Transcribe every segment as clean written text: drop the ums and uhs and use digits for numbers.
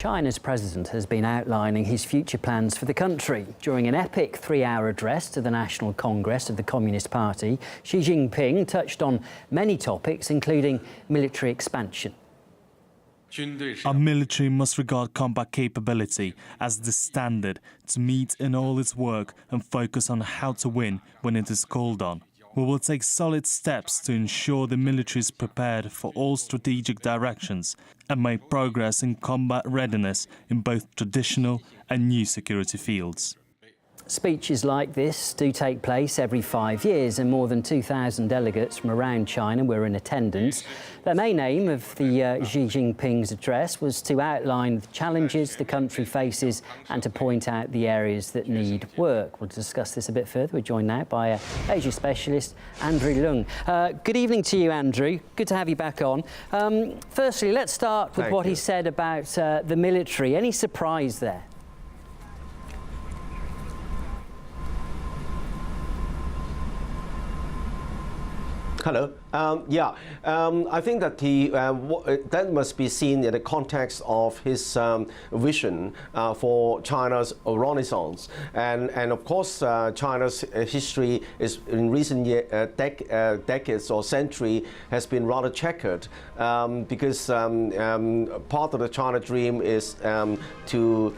China's president has been outlining his future plans for the country. During an epic three-hour address to the National Congress of the Communist Party, Xi Jinping touched on many topics, including military expansion. Our military must regard combat capability as the standard to meet in all its work and focus on how to win when it is called on. We will take solid steps to ensure the military is prepared for all strategic directions and make progress in combat readiness in both traditional and new security fields. Speeches like this do take place every 5 years, and more than 2,000 delegates from around China were in attendance. The main aim of the Xi Jinping's address was to outline the challenges the country faces and to point out the areas that need work. We'll discuss this a bit further. We're joined now by Asia specialist Andrew Leung. Good evening to you, Andrew. Good to have you back on. Firstly, let's start with what he said about the military. Any surprise there? Hello. I think that that must be seen in the context of his vision for China's Renaissance, and of course China's history is in recent decades or century has been rather checkered, because part of the China dream is to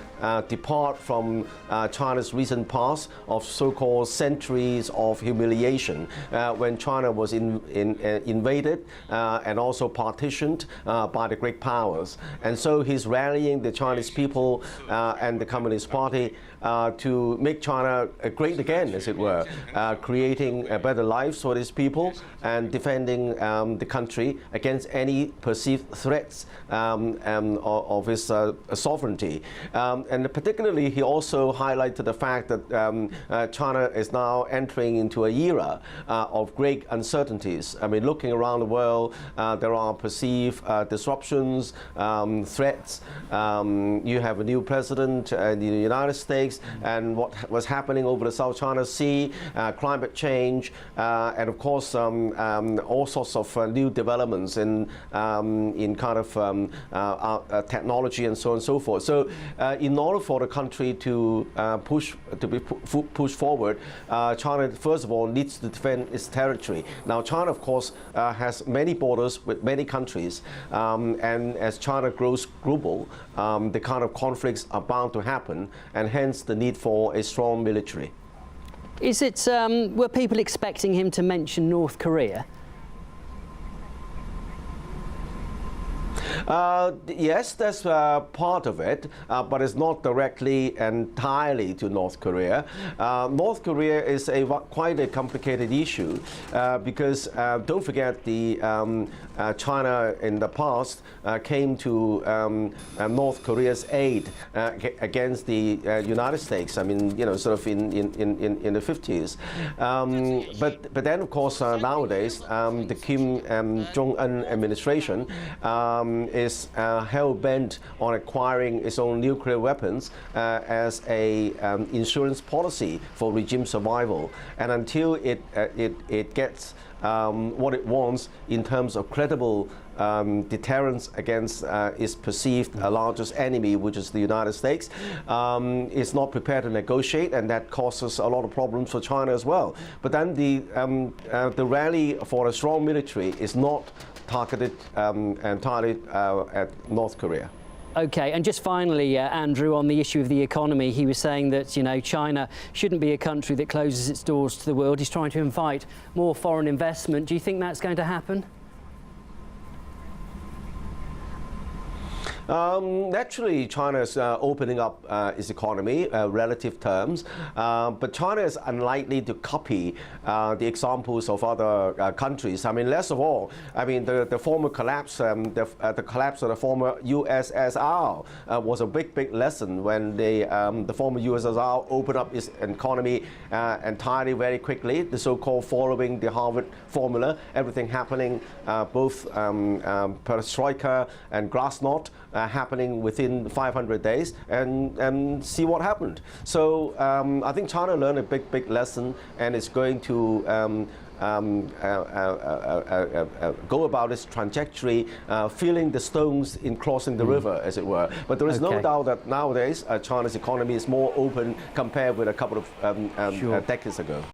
depart from China's recent past of so-called centuries of humiliation when China was invaded and also partitioned by the great powers. And so he's rallying the Chinese people and the Communist Party to make China great again, as it were, creating a better life for these people and defending the country against any perceived threats of his sovereignty. And particularly, he also highlighted the fact that China is now entering into an era of great uncertainties. I mean, looking around the world, there are perceived disruptions, threats. You have a new president in the United States, and what was happening over the South China Sea, climate change, and of course all sorts of new developments in kind of technology and so on and so forth. So in order for the country to push forward, China first of all needs to defend its territory. Now China of course has many borders with many countries, and as China grows global, the kind of conflicts are bound to happen, and hence the need for a strong military. Is it, were people expecting him to mention North Korea? Yes, that's part of it, but it's not directly entirely to North Korea. North Korea is quite a complicated issue because don't forget China in the past came to North Korea's aid against the United States. I mean, sort of in the 50s. But then, of course, nowadays the Kim Jong-un administration is hell-bent on acquiring its own nuclear weapons as a insurance policy for regime survival. And until it gets what it wants in terms of credible deterrence against its perceived largest enemy, which is the United States, is not prepared to negotiate, and that causes a lot of problems for China as well. But then the rally for a strong military is not targeted entirely at North Korea. Okay, and just finally, Andrew, on the issue of the economy, he was saying that, China shouldn't be a country that closes its doors to the world. He's trying to invite more foreign investment. Do you think that's going to happen? Naturally, China is opening up its economy, relative terms, but China is unlikely to copy the examples of other countries. I mean, less of all, I mean, the former collapse, the collapse of the former USSR was a big lesson when the former USSR opened up its economy entirely very quickly, the so-called following the Harvard formula, everything happening, both perestroika and glasnost, happening within 500 days, and see what happened. So I think China learned a big lesson, and it's going to go about its trajectory, feeling the stones in crossing the river, as it were. But there is no doubt that nowadays China's economy is more open compared with a couple of decades ago.